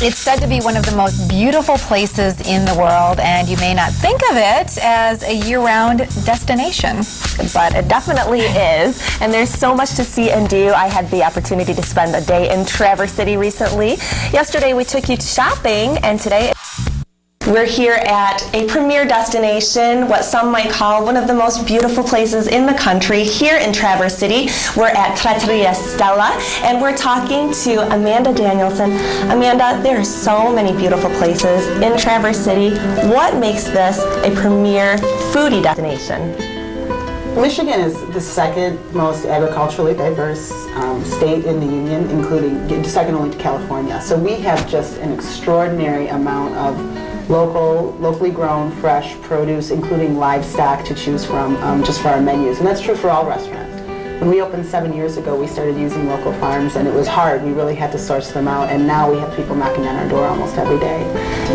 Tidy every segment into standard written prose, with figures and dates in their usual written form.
It's said to be one of the most beautiful places in the world, and you may not think of it as a year-round destination. But it definitely is, and there's so much to see and do. I had the opportunity to spend a day in Traverse City recently. Yesterday we took you shopping, and today we're here at a premier destination, what some might call one of the most beautiful places in the country, here in Traverse City. We're at Trattoria Stella, and we're talking to Amanda Danielson. Amanda, there are so many beautiful places in Traverse City. What makes this a premier foodie destination? Michigan is the second most agriculturally diverse state in the Union, including second only to California. So we have just an extraordinary amount of locally grown, fresh produce, including livestock, to choose from just for our menus. And that's true for all restaurants. When we opened 7 years ago, we started using local farms, and it was hard. We really had to source them out, and now we have people knocking on our door almost every day.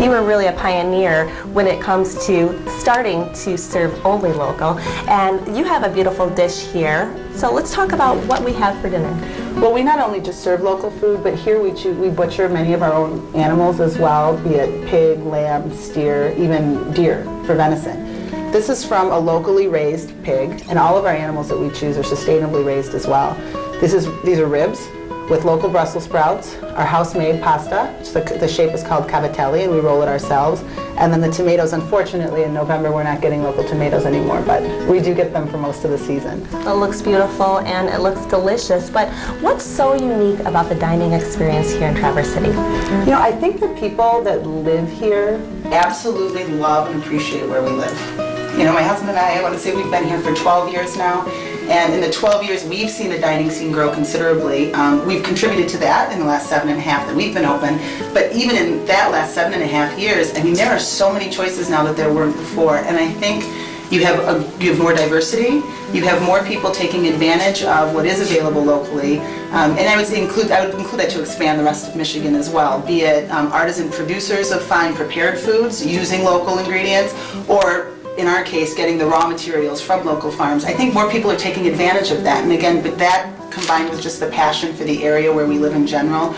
You were really a pioneer when it comes to starting to serve only local, and you have a beautiful dish here. So let's talk about what we have for dinner. Well, we not only just serve local food, but here we butcher many of our own animals as well, be it pig, lamb, steer, even deer for venison. This is from a locally raised pig, and all of our animals that we choose are sustainably raised as well. These are ribs with local Brussels sprouts, our house-made pasta. The shape is called cavatelli, and we roll it ourselves. And then the tomatoes, unfortunately, in November we're not getting local tomatoes anymore, but we do get them for most of the season. It looks beautiful and it looks delicious, but what's so unique about the dining experience here in Traverse City? You know, I think the people that live here absolutely love and appreciate where we live. You know, my husband and I want to say we've been here for 12 years now, and in the 12 years we've seen the dining scene grow considerably. We've contributed to that in the last 7.5 that we've been open, but even in that last 7.5 years, I mean, there are so many choices now that there weren't before, and I think you have more diversity, you have more people taking advantage of what is available locally, and I would include that to expand the rest of Michigan as well, be it artisan producers of fine prepared foods using local ingredients, or in our case, getting the raw materials from local farms. I think more people are taking advantage of that, and again, but that combined with just the passion for the area where we live in general,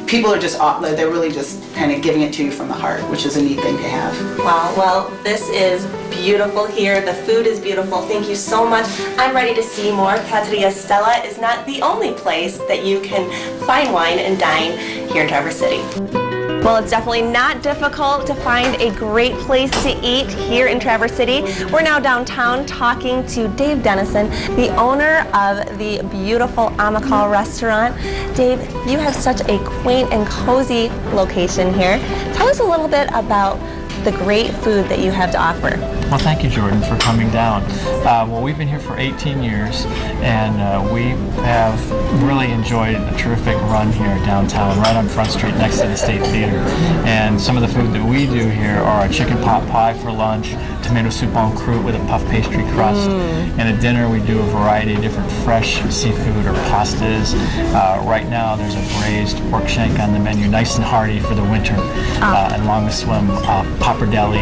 people are they're really just kind of giving it to you from the heart, which is a neat thing to have. Wow, well, this is beautiful here. The food is beautiful. Thank you so much. I'm ready to see more. Trattoria Stella is not the only place that you can find wine and dine here in Traverse City. Well, it's definitely not difficult to find a great place to eat here in Traverse City. We're now downtown talking to Dave Dennison, the owner of the beautiful Amical restaurant. Dave, you have such a quaint and cozy location here. Tell us a little bit about the great food that you have to offer. Well, thank you, Jordan, for coming down. Well, we've been here for 18 years, and we have really enjoyed a terrific run here downtown, right on Front Street next to the State Theater. And some of the food that we do here are a chicken pot pie for lunch, tomato soup en croûte with a puff pastry crust, and at dinner we do a variety of different fresh seafood or pastas. Right now there's a braised pork shank on the menu, nice and hearty for the winter, and long as swim pappardelle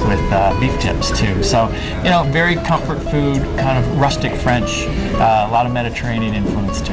with beef tips too. So, you know, very comfort food, kind of rustic French, a lot of Mediterranean influence too.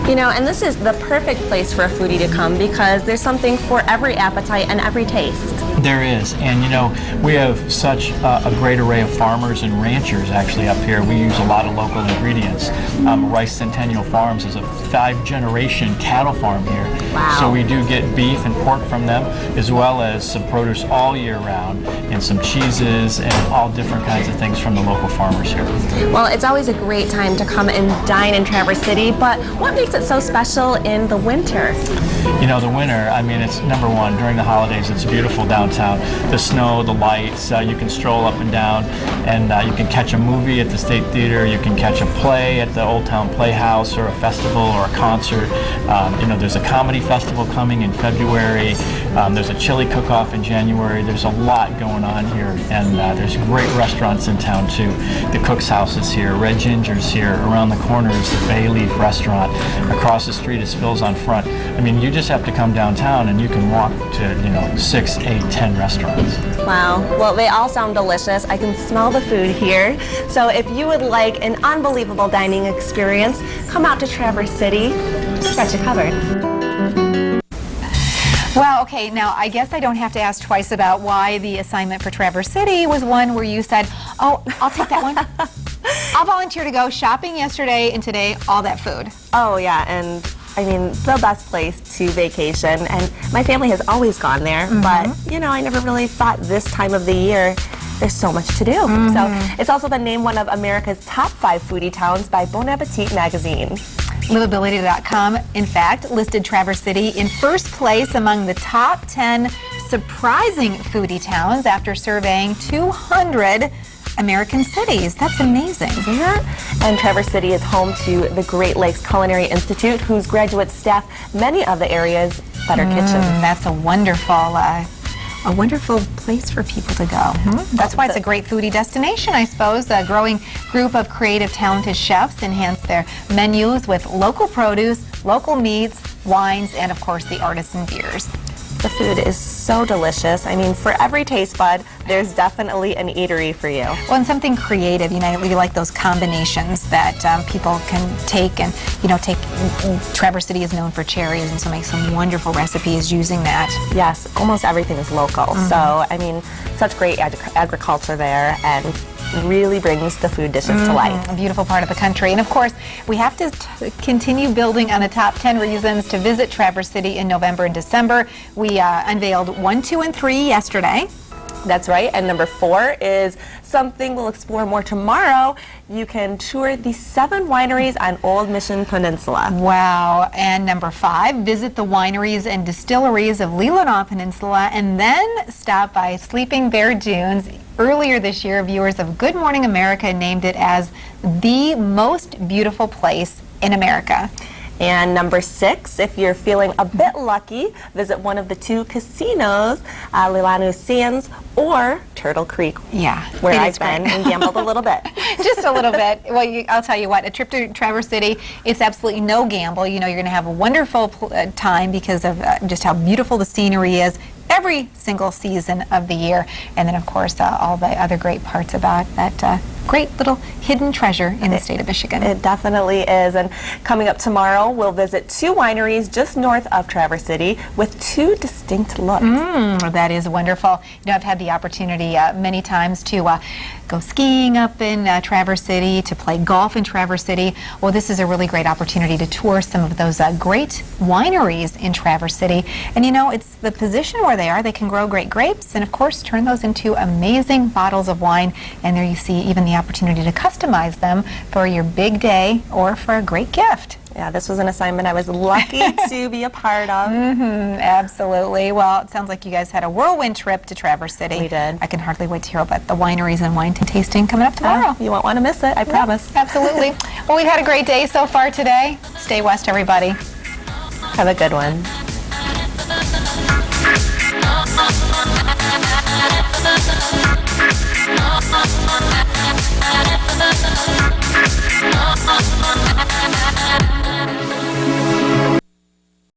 You know, and this is the perfect place for a foodie to come because there's something for every appetite and every taste. There is, and you know, we have such a great array of farmers and ranchers actually up here. We use a lot of local ingredients. Rice Centennial Farms is a 5-generation cattle farm here. Wow. So we do get beef and pork from them, as well as some produce all year round, and some cheeses and all different kinds of things from the local farmers here. Well, it's always a great time to come and dine in Traverse City, but what makes it so special in the winter? You know, the winter, I mean, it's number one, during the holidays, it's beautiful downtown. The snow, the lights, you can stroll up and down, and you can catch a movie at the State Theater, you can catch a play at the Old Town Playhouse, or a festival, or a concert. You know, there's a comedy festival coming in February, there's a chili cook-off in January. There's a lot going on here, and there's great restaurants in town too. The Cook's House is here, Red Ginger's here, around the corner is the Bay Leaf Restaurant, across the street is Phil's on Front. I mean, you just have to come downtown and you can walk to, you know, 6, 8, 10 restaurants. Wow. Well, they all sound delicious. I can smell the food here. So if you would like an unbelievable dining experience, come out to Traverse City. Got you covered. Well, okay, now I guess I don't have to ask twice about why the assignment for Traverse City was one where you said, oh, I'll take that one. I'll volunteer to go shopping yesterday and today, all that food. Oh yeah, and I mean, the best place to vacation, and my family has always gone there, but you know, I never really thought this time of the year there's so much to do. So it's also been named one of America's top 5 foodie towns by Bon Appetit magazine. Livability.com, in fact, listed Traverse City in first place among the top 10 surprising foodie towns after surveying 200 American cities. That's amazing. Isn't that? And Traverse City is home to the Great Lakes Culinary Institute, whose graduates staff many of the area's better kitchens. That's a wonderful place for people to go. That's why it's a great foodie destination, I suppose. A growing group of creative, talented chefs enhance their menus with local produce, local meats, wines, and of course the artisan beers. The food is so delicious. I mean, for every taste bud, there's definitely an eatery for you. Well, and something creative, you know, you like those combinations that people can take and, you know, Traverse City is known for cherries and so make some wonderful recipes using that. Yes, almost everything is local. So, I mean, such great agriculture there, and really brings the food dishes to life. A beautiful part of the country. And of course, we have to continue building on the top 10 reasons to visit Traverse City in November and December. We unveiled 1, 2, and 3 yesterday. That's right, and number 4 is something we'll explore more tomorrow. You can tour the 7 wineries on Old Mission Peninsula. Wow, and number 5, visit the wineries and distilleries of Leelanau Peninsula and then stop by Sleeping Bear Dunes. Earlier this year, viewers of Good Morning America named it as the most beautiful place in America. And number 6, if you're feeling a bit lucky, visit one of the 2 casinos, Leelanau Sands or Turtle Creek. Yeah, where I've been and gambled a little bit. Just a little bit. Well, I'll tell you what, a trip to Traverse City, it's absolutely no gamble. You know, you're going to have a wonderful time because of just how beautiful the scenery is every single season of the year. And then, of course, all the other great parts about that great little hidden treasure in the state of Michigan. It definitely is. And coming up tomorrow, we'll visit 2 wineries just north of Traverse City with 2 distinct looks. That is wonderful. You know, I've had the opportunity many times to go skiing up in Traverse City, to play golf in Traverse City. Well, this is a really great opportunity to tour some of those great wineries in Traverse City. And you know, it's the position where they are. They can grow great grapes and, of course, turn those into amazing bottles of wine. And there you see even the opportunity to customize them for your big day or for a great gift. Yeah, this was an assignment I was lucky to be a part of. Absolutely. Well, it sounds like you guys had a whirlwind trip to Traverse City. We did. I can hardly wait to hear about the wineries and wine tasting coming up tomorrow. You won't want to miss it, I promise. Absolutely. Well, we've had a great day so far today. Stay west, everybody. Have a good one.